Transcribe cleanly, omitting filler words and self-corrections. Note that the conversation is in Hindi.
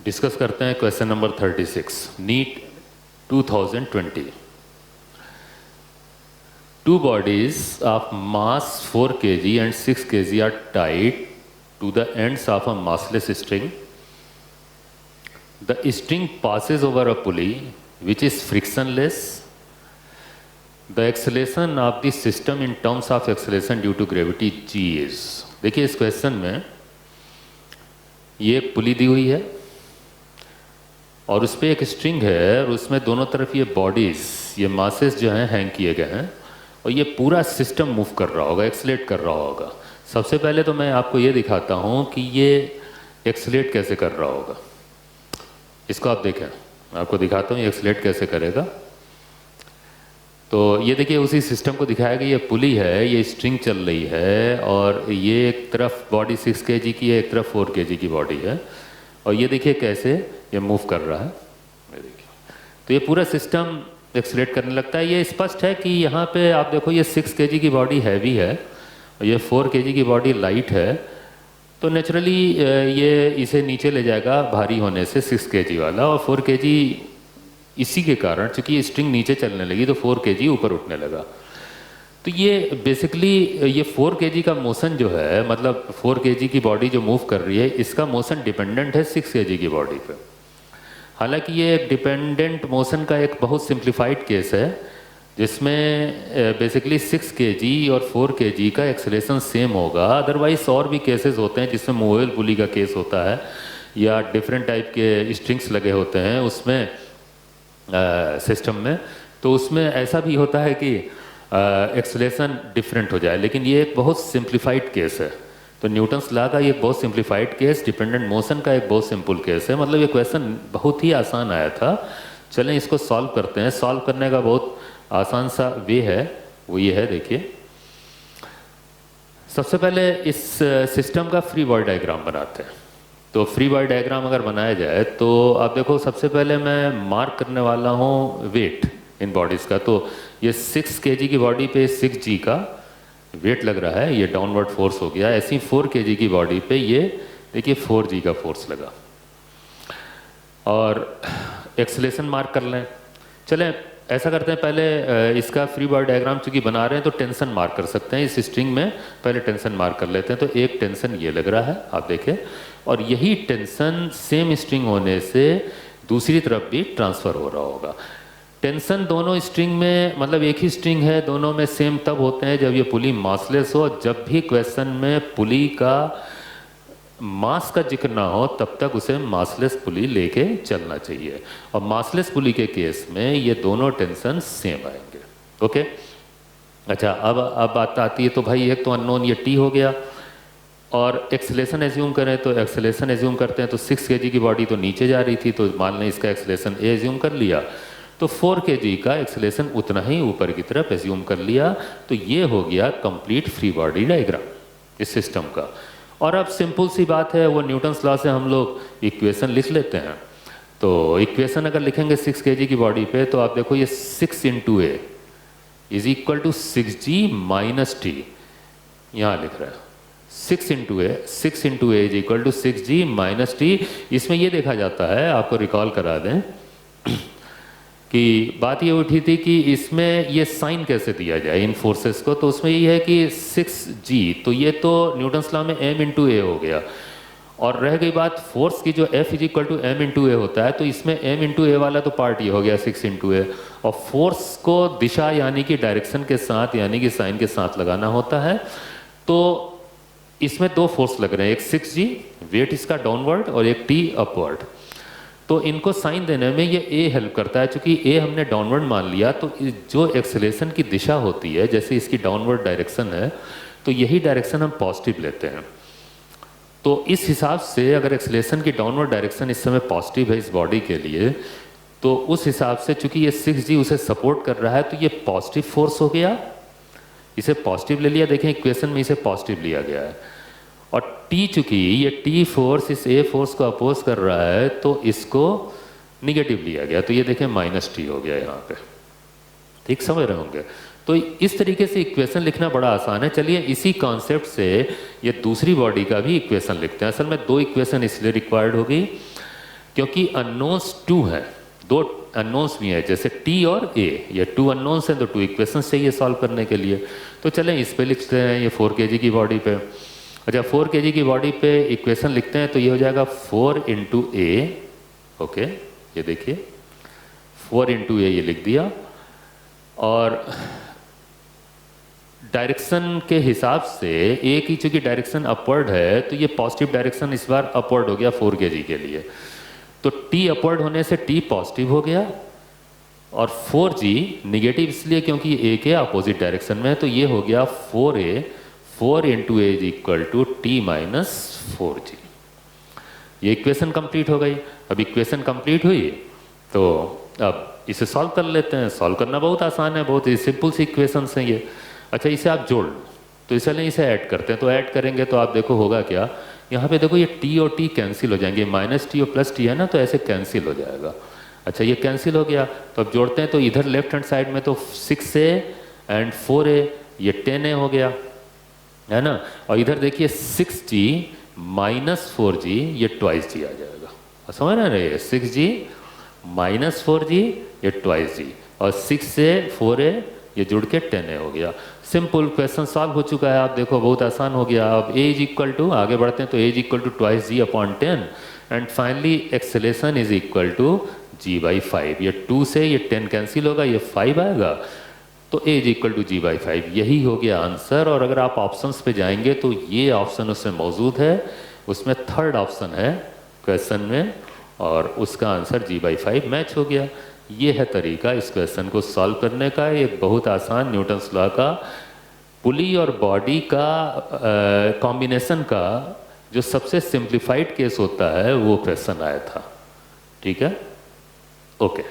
डिस्कस करते हैं question number 36 NEET 2020। Two bodies of mass 4 kg and 6 kg are tied to the ends of a massless string. The string passes over a pulley which is frictionless. The acceleration of the system in terms of acceleration due to gravity g is। देखिए इस क्वेश्चन में ये एक पुली दी हुई है और उस पर एक स्ट्रिंग है और उसमें दोनों तरफ ये बॉडीज, ये मासेस जो हैं हैंग किए गए हैं और ये पूरा सिस्टम मूव कर रहा होगा, एक्सलेट कर रहा होगा। सबसे पहले तो मैं आपको ये दिखाता हूँ कि ये एक्सलेट कैसे कर रहा होगा। इसको आप देखें, मैं आपको दिखाता हूँ ये एक्सलेट कैसे करेगा। तो ये देखिए उसी सिस्टम को दिखाया गया, ये पुली है, ये स्ट्रिंग चल रही है और ये एक तरफ बॉडी 6 kg की है, एक तरफ 4 kg की बॉडी है और ये देखिए कैसे ये मूव कर रहा है। ये देखिए तो ये पूरा सिस्टम एक्सलेट करने लगता है। ये स्पष्ट है कि यहाँ पे आप देखो ये 6 kg की बॉडी हैवी है और ये 4 kg की बॉडी लाइट है, तो नेचुरली ये इसे नीचे ले जाएगा भारी होने से 6 kg वाला, और 4 kg इसी के कारण चूँकि ये स्ट्रिंग नीचे चलने लगी तो 4 kg ऊपर उठने लगा। तो ये बेसिकली ये 4 kg का मोशन जो है, मतलब 4 kg की बॉडी जो मूव कर रही है, इसका मोशन डिपेंडेंट है 6 kg की बॉडी पे। हालांकि ये एक डिपेंडेंट मोशन का एक बहुत सिंप्लीफाइड केस है जिसमें बेसिकली 6 kg और 4 kg का एक्सेलेरेशन सेम होगा। अदरवाइज और भी केसेस होते हैं जिसमें मूवेबल पुली का केस होता है या डिफरेंट टाइप के स्ट्रिंग्स लगे होते हैं उसमें सिस्टम में, तो उसमें ऐसा भी होता है कि एक्सेलेरेशन डिफरेंट हो जाए। लेकिन ये एक बहुत सिंप्लीफाइड केस है, तो न्यूटन्स लॉ का ये बहुत सिंप्लीफाइड केस, डिपेंडेंट मोशन का एक बहुत सिंपल केस है। मतलब ये क्वेश्चन बहुत ही आसान आया था। चलें इसको सॉल्व करते हैं। सॉल्व करने का बहुत आसान सा वे है, वो ये है, देखिए सबसे पहले इस सिस्टम का फ्री बॉडी डायग्राम बनाते हैं। तो फ्री बॉडी डायग्राम अगर बनाया जाए तो आप देखो सबसे पहले मैं मार्क करने वाला हूँ वेट इन बॉडीज़ का। तो ये 6 kg की बॉडी पे 6g का वेट लग रहा है, ये डाउनवर्ड फोर्स हो गया। ऐसी 4 kg की बॉडी पे ये देखिए 4g का फोर्स लगा। और एक्सेलेरेशन मार्क कर लें। चलें ऐसा करते हैं, पहले इसका फ्री बॉडी डायग्राम चूँकि बना रहे हैं तो टेंशन मार्क कर सकते हैं। इस स्ट्रिंग में पहले टेंशन मार्क कर लेते हैं। तो एक टेंशन ये लग रहा है, आप देखें, और यही टेंशन सेम स्ट्रिंग होने से दूसरी तरफ भी ट्रांसफ़र हो रहा होगा। टेंशन दोनों स्ट्रिंग में, मतलब एक ही स्ट्रिंग है, दोनों में सेम तब होते हैं जब ये पुली मासलेस हो। जब भी क्वेश्चन में पुली का मास का जिक्र ना हो तब तक उसे मासलेस पुली लेके चलना चाहिए, और मासलेस पुली के केस में ये दोनों टेंशन सेम आएंगे। ओके, अच्छा अब बात आती है, तो भाई एक तो अननोन ये टी हो गया, और एक्सेलेरेशन एज्यूम करें तो एक्सेलेरेशन एज्यूम करते हैं तो 6 kg की बॉडी तो नीचे जा रही थी, तो मान लें इसका एक्सेलेरेशन ए एज्यूम कर लिया, तो 4 kg का एक्सेलेरेशन उतना ही ऊपर की तरफ एज्यूम कर लिया। तो ये हो गया कंप्लीट फ्री बॉडी डायग्राम इस सिस्टम का। और अब सिंपल सी बात है, वो न्यूटन्स लॉ से हम लोग इक्वेशन लिख लेते हैं। तो इक्वेशन अगर लिखेंगे 6 kg की बॉडी पे, तो आप देखो ये 6 × a is equal to 6g minus T, यहाँ लिख रहा है 6 × a is equal to 6g minus T. इसमें ये देखा जाता है, आपको रिकॉल करा दें कि बात ये उठी थी कि इसमें ये साइन कैसे दिया जाए इन फोर्सेस को। तो उसमें ये है कि 6g, तो ये तो न्यूटन्स लॉ में m × a हो गया, और रह गई बात फोर्स की, जो F is equal to m × a होता है। तो इसमें m × a वाला तो पार्ट ये हो गया 6 × a, और फोर्स को दिशा यानी कि डायरेक्शन के साथ यानी कि साइन के साथ लगाना होता है। तो इसमें दो फोर्स लग रहे हैं, एक 6g वेट इसका डाउनवर्ड और एक t अपवर्ड। तो इनको साइन देने में ये a हेल्प करता है। चूंकि a हमने डाउनवर्ड मान लिया, तो जो एक्सेलेरेशन की दिशा होती है, जैसे इसकी डाउनवर्ड डायरेक्शन है, तो यही डायरेक्शन हम पॉजिटिव लेते हैं। तो इस हिसाब से अगर एक्सेलेरेशन की डाउनवर्ड डायरेक्शन इस समय पॉजिटिव है इस बॉडी के लिए, तो उस हिसाब से चूंकि ये 6g उसे सपोर्ट कर रहा है, तो ये पॉजिटिव फोर्स हो गया, इसे पॉजिटिव ले लिया। देखें इक्वेशन में इसे पॉजिटिव लिया गया है, और टी चूंकि ये टी फोर्स इस ए फोर्स को अपोज कर रहा है, तो इसको निगेटिव लिया गया, तो ये देखें माइनस टी हो गया यहाँ पे। ठीक समझ रहे होंगे। तो इस तरीके से इक्वेशन लिखना बड़ा आसान है। चलिए इसी कॉन्सेप्ट से ये दूसरी बॉडी का भी इक्वेशन लिखते हैं। असल में दो इक्वेशन इसलिए रिक्वायर्ड होगी क्योंकि अननोन्स 2 हैं, 2 अननोन्स भी हैं, जैसे टी और ए, ये 2 अननोन्स हैं तो 2 इक्वेशंस चाहिए सॉल्व करने के लिए। तो चलें इस पे लिखते हैं, ये 4 kg की बॉडी पे। अच्छा 4 kg की बॉडी पे इक्वेशन लिखते हैं तो ये हो जाएगा 4 इंटू ए, ओके ये देखिए 4 इंटू ए ये लिख दिया, और डायरेक्शन के हिसाब से ए की चूंकि डायरेक्शन अपवर्ड है तो ये पॉजिटिव डायरेक्शन इस बार अपवर्ड हो गया 4 kg के लिए, तो टी अपवर्ड होने से टी पॉजिटिव हो गया, और 4g निगेटिव इसलिए क्योंकि ए के अपोजिट डायरेक्शन में है, तो ये हो गया 4a, 4 into a is equal to T minus 4g। ये इक्वेशन कंप्लीट हो गई। अब इक्वेशन कंप्लीट हुई तो अब इसे सॉल्व कर लेते हैं। सॉल्व करना बहुत आसान है, बहुत ही सिंपल सी इक्वेशन है ये। अच्छा इसे आप जोड़ लो, तो इसलिए इसे ऐड करते हैं, तो ऐड करेंगे तो आप देखो होगा क्या, यहाँ पे देखो ये टी और टी कैंसिल हो जाएंगे, माइनस टी और प्लस टी है ना, तो ऐसे कैंसिल हो जाएगा। अच्छा ये कैंसिल हो गया, तो अब जोड़ते हैं तो इधर लेफ्ट हैंड साइड में तो 6a एंड 4a ये 10a हो गया, है ना, और इधर देखिए 6g माइनस 4g ये ट्वाइस जी आ जाएगा। समझ रहे हैं, 6g माइनस 4g ये ट्वाइस जी, और 6a 4a ये जुड़ के 10a हो गया। सिंपल क्वेश्चन सॉल्व हो चुका है। आप देखो बहुत आसान हो गया। अब a इज इक्वल टू, आगे बढ़ते हैं तो a is equal to twice g upon 10 and finally acceleration is equal to g by 5। ये 2 से ये 10 कैंसिल होगा, ये 5 आएगा, तो a is equal to g by 5। यही हो गया आंसर। और अगर आप ऑप्शंस पे जाएंगे तो ये ऑप्शन उसमें मौजूद है, उसमें थर्ड ऑप्शन है क्वेश्चन में, और उसका आंसर g बाई 5 मैच हो गया। ये है तरीका इस क्वेश्चन को सॉल्व करने का। एक बहुत आसान न्यूटन्स लॉ का पुली और बॉडी का कॉम्बिनेशन का जो सबसे सिंप्लीफाइड केस होता है वो क्वेश्चन आया था। ठीक है, ओके।